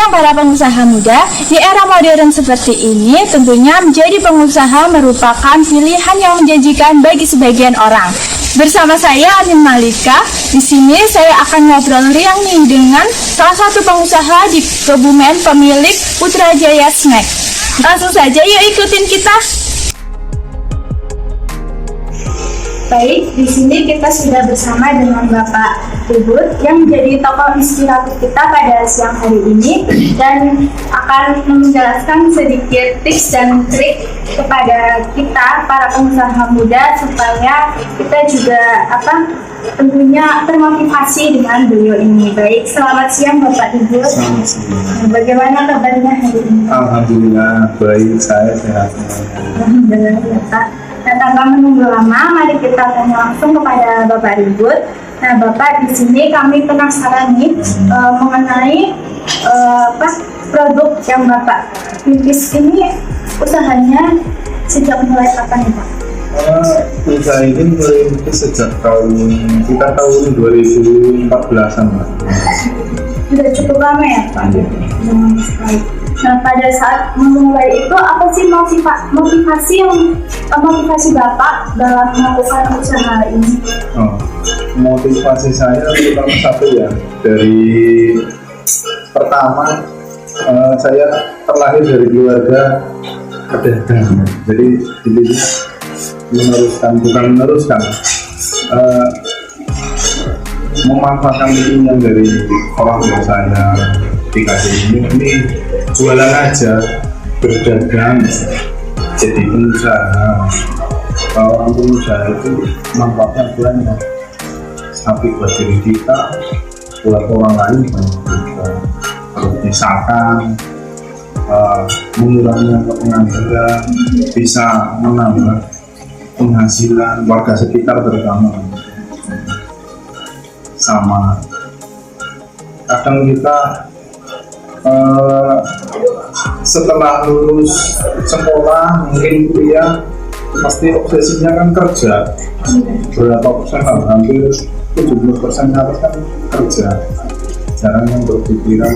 yang para pengusaha muda, di era modern seperti ini, tentunya menjadi pengusaha merupakan pilihan yang menjanjikan bagi sebagian orang. Bersama saya Anin Malika, di sini saya akan ngobrol riang nih dengan salah satu pengusaha di Kebumen, pemilik Putrajaya Snack. Langsung saja yuk ikutin kita. Baik, di sini kita sudah bersama dengan Bapak Tribut yang menjadi tokoh inspiratif kita pada siang hari ini dan akan menjelaskan sedikit tips dan trik kepada kita para pengusaha muda supaya kita juga tentunya termotivasi dengan beliau ini. Baik, selamat siang Bapak Tribut. Selamat siang. Bagaimana kabarnya hari ini? Alhamdulillah baik, saya sehat. Alhamdulillah ya Pak. Nah, tanpa menunggu lama, mari kita tanya langsung kepada Bapak Tribut. Nah, Bapak, di sini kami penasaran nih mengenai produk yang Bapak rintis ini, usahanya sejak mulai kapan nih Pak? Usaha ini merintis sejak tahun 2014-an Pak. Sudah cukup lama ya Pak? Nah, pada saat memulai itu apa sih motivasi Bapak dalam melakukan usaha ini? Motivasi saya terutama satu ya, dari pertama saya terlahir dari keluarga pedagang, jadi memanfaatkan ilmu yang dari orang tua saya dikasih ini jualan aja, berdagang, jadi pengusaha. Kalau orang pengusaha itu manfaatnya banyak, tapi buat diri kita, buat orang lain banyak juga. Misalkan mengurangi pengangguran, bisa menambah penghasilan warga sekitar terutama. Sama kadang kita setelah lulus sekolah mungkin kuliah pasti obsesinya kan kerja. Berapa persen, hampir 70% atas kan kerja. Jarang yang berpikiran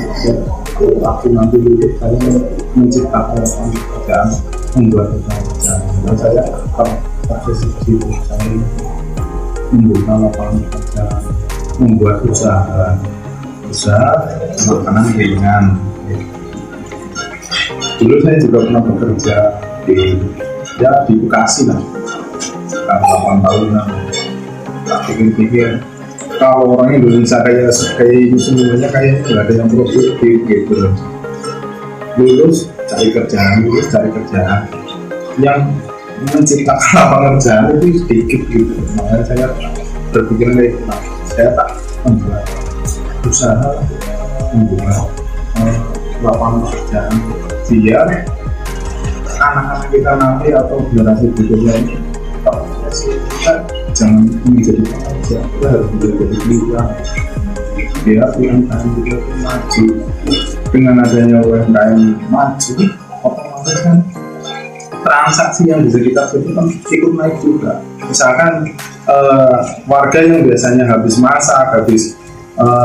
kalau aku nanti lulus saya menciptakan lapangan pekerjaan, membuat pekerjaan. Dan saya obsesi itu, saya membuka lapangan pekerjaan, membuat usaha makanan ringan. Dulu saya juga pernah bekerja di Bekasi lah, 8 tahunan. Tak pikir-pikir kalau orang Indonesia kayak ini semuanya kayaknya nggak ada yang produktif gitu. Lulus cari kerjaan, yang menciptakan lapangan kerjaan itu sedikit gitu. Makanya saya berpikir saya tak membuat usaha, membuat lapangan pekerjaan biar anak-anak kita nanti atau generasi berikutnya ini kita jangan menjadi pekerja, kita harus menjadi pilihan biar UMKM kita maju. Dengan adanya UMKM maju, otomatis kan transaksi yang bisa kita lakukan ikut naik juga. Misalkan warga yang biasanya habis masak, habis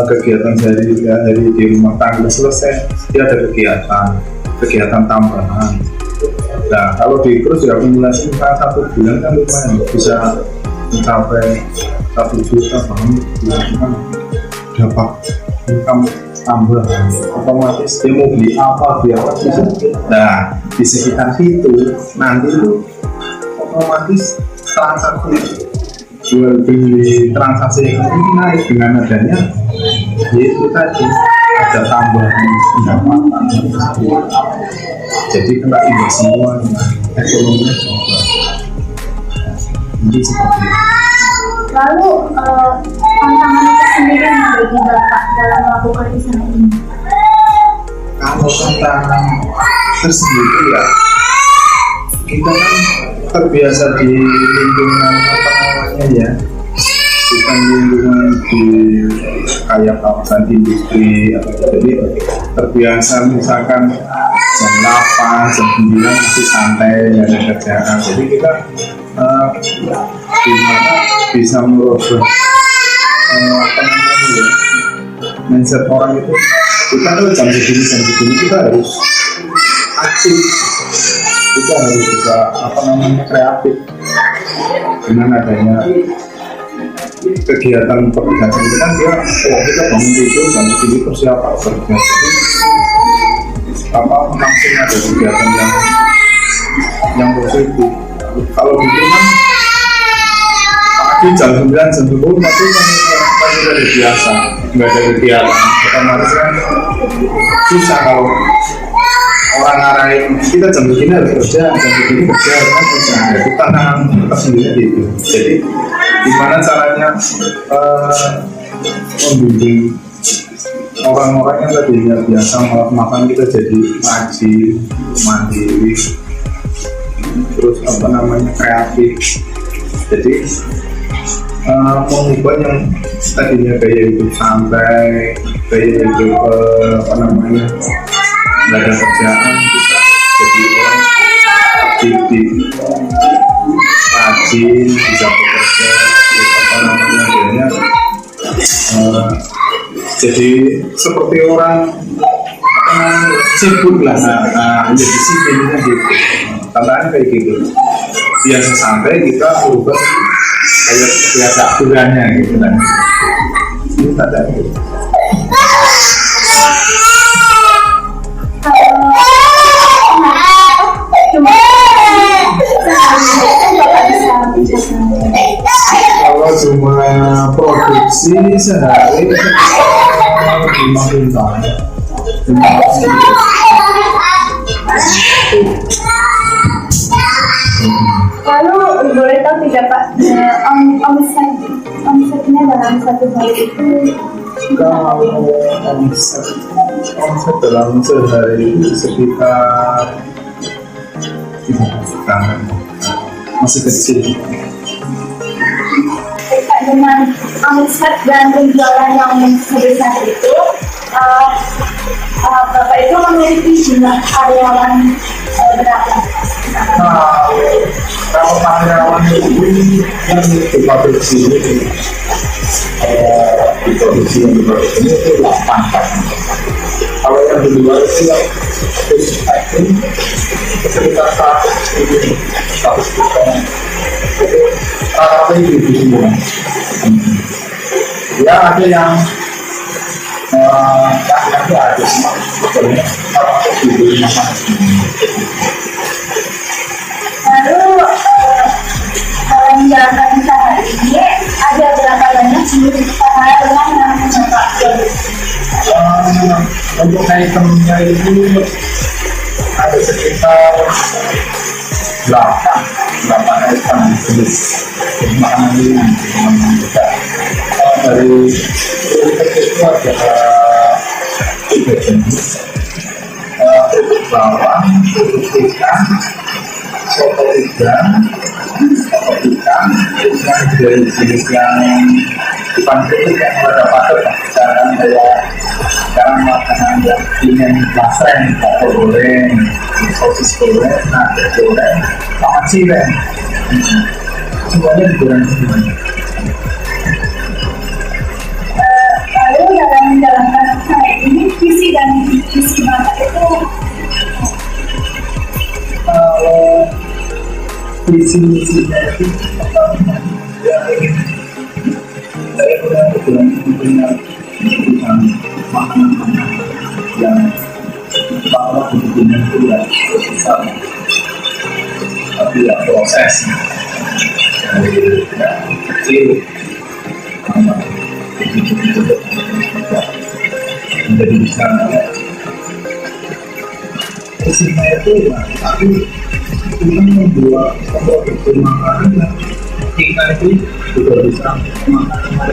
kegiatan sehari-hari di rumah tangga selesai, dia ada kegiatan tambahan. Nah, kalau terus diakumulasi satu bulan kan lumayan bisa mencapai 1 juta, bahkan dapat income tambahan. Otomatis dia mau beli apa bisa. Nah, di sekitar situ nanti itu otomatis transaksi jual beli transaksi ekonomi naik dengan adanya yaitu tadi ada tambahan pendapatan. Jadi kena imbas semua ekonominya juga. Jadi seperti itu. Lalu tantangan itu sendiri yang bagi Bapak dalam melakukan usaha ini? Kalau tantangan tersendiri ya, kita kan terbiasa di lingkungan ya, bukan lingkungan di kayak kawasan industri atau jadi terbiasa misalkan jam 8, jam 9 masih santai ya ada kerjaan. Jadi kita gimana bisa merubah mindset orang itu kita tuh jam segini kita harus aktif, kita harus bisa apa namanya kreatif dengan adanya kegiatan pergerakan itu kan dia kita bangun tidur jam segini persiapan kerja, jadi apa langsung ada kegiatan yang positif. Kalau di rumah pagi jam 9 jam 10 pasti kan udah biasa, nggak ada kegiatan, otomatis kan susah kalau orang ngarahin kita jam begini harus kerja, jam begini kerja kan susah. Itu tantangan tersendiri gitu. Jadi gimana caranya membimbing orang-orang yang tadinya biasa makan kita jadi rajin, mandiri, terus apa namanya kreatif. Jadi mengubah yang tadinya gaya hidup santai, gaya hidup apa namanya nggak ada kerjaan, bisa jadi orang aktif, rajin, bisa bekerja, terus apa namanya adanya jadi seperti orang sibuk lah, menjadi sibuk gitu. Tantangannya kayak gitu. Biasa santai kita berubah kayak biasa aturannya gitu kan. Ini ada gitu. Kalau cuma produksi sehari 5 quintal. Lalu boleh tahu tidak Pak, omsetnya dalam satu hari itu? Kalau omset dalam sehari itu sekitar 3 jutaan, masih kecil. Dengan omset dan penjualan yang sebesar itu, Bapak itu memiliki jumlah karyawan berapa? Kalau karyawan ini yang diproduksi ini itu 8. Kalau yang di luar itu yang sekitar 100 juta. Itu rata-rata itu semua. Ya ada yang itu ada sebetulnya termasuk di rumah. Lalu dalam menjalankan usaha ini ada berapa banyak jenis usaha yang Bapak produksi? Untuk itemnya itu ada sekitar 8 item jenis makanan kita. Dari itu ada 3 jenis, kerupuk bawang, kerupuk ikan, soto ikan, yang dari jenis yang bukan kerupuk yang ada padat, jangan kayak sekarang makanan yang ingin basreng, atau goreng, sosis goreng, nugget goreng, sama cireng, semuanya digoreng semuanya. Lalu dalam menjalankan usaha ini, visi dan misi Bapak itu? Visi-misinya itu saya punya makanan yang bahwa kebutuhan itu ya besar, tapi ya proses dari kecil menjadi besar. Isinya itu ya, tapi kita membuat produk makanan yang kita itu juga bisa makanan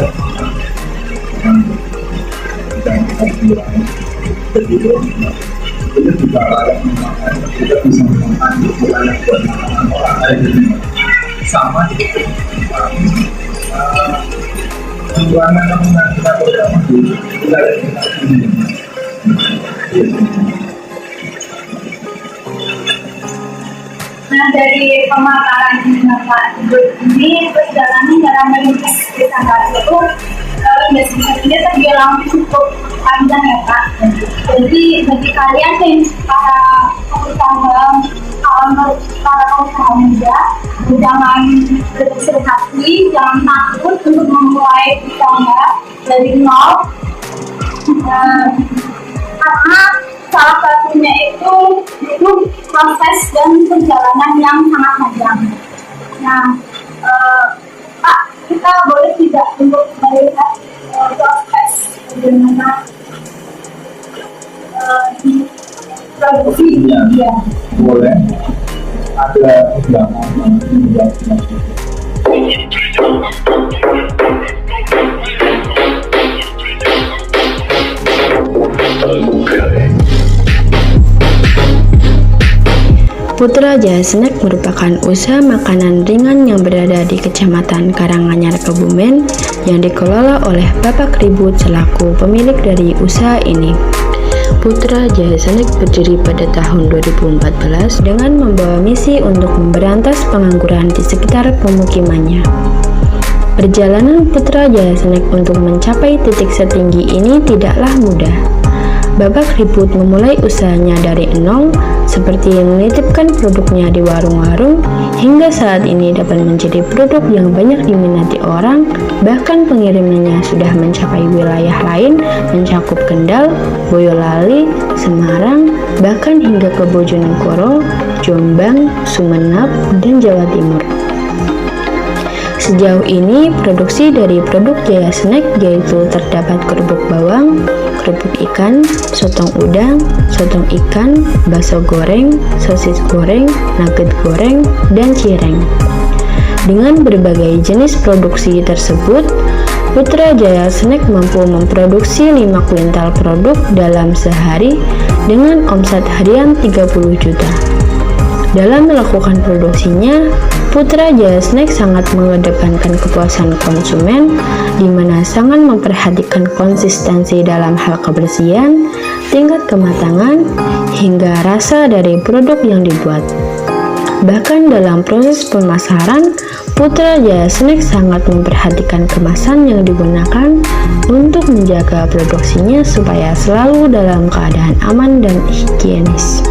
dan kita jual. Jadi itu juga layak memakan, kita bisa memakan itu layak buat makanan orang lain. Sama seperti penjualan yang kita program itu kita layak memakan. Nah, dari pemaparan Bapak ini perjalanan dalam merintis desa itu, biasanya terbilang cukup panjang ya Pak. Jadi bagi kalian nih para pengusaha muda, jangan berkecil hati, jangan takut untuk memulai usaha dari nol. Karena salah satunya itu proses dan perjalanan yang sangat panjang. Nah, Pak, kita boleh tidak untuk melihat proses bagaimana di produksi Ya. Boleh. Ada undangan yang tidak. Putra Jaya Snack merupakan usaha makanan ringan yang berada di Kecamatan Karanganyar, Kebumen yang dikelola oleh Bapak Ribut selaku pemilik dari usaha ini. Putra Jaya Snack berdiri pada tahun 2014 dengan membawa misi untuk memberantas pengangguran di sekitar pemukimannya. Perjalanan Putra Jaya Snack untuk mencapai titik setinggi ini tidaklah mudah. Bapak Ribut memulai usahanya dari nol, seperti menitipkan produknya di warung-warung, hingga saat ini dapat menjadi produk yang banyak diminati orang, bahkan pengirimannya sudah mencapai wilayah lain, mencakup Kendal, Boyolali, Semarang, bahkan hingga ke Bojonegoro, Jombang, Sumenep, dan Jawa Timur. Sejauh ini, produksi dari produk Jaya Snack yaitu terdapat kerupuk bawang, kerupuk ikan, sotong udang, sotong ikan, bakso goreng, sosis goreng, nugget goreng, dan cireng. Dengan berbagai jenis produksi tersebut, Putra Jaya Snack mampu memproduksi 5 kuintal produk dalam sehari dengan omset harian 30 juta. Dalam melakukan produksinya, Putra Jaya Snack sangat mengedepankan kepuasan konsumen, di mana sangat memperhatikan konsistensi dalam hal kebersihan, tingkat kematangan, hingga rasa dari produk yang dibuat. Bahkan dalam proses pemasaran, Putra Jaya Snack sangat memperhatikan kemasan yang digunakan untuk menjaga produksinya supaya selalu dalam keadaan aman dan higienis.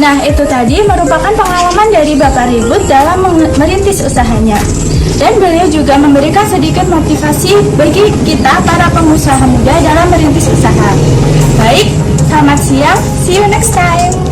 Nah, itu tadi merupakan pengalaman dari Bapak Ribut dalam merintis usahanya. Dan beliau juga memberikan sedikit motivasi bagi kita para pengusaha muda dalam merintis usaha. Baik, selamat siang, see you next time.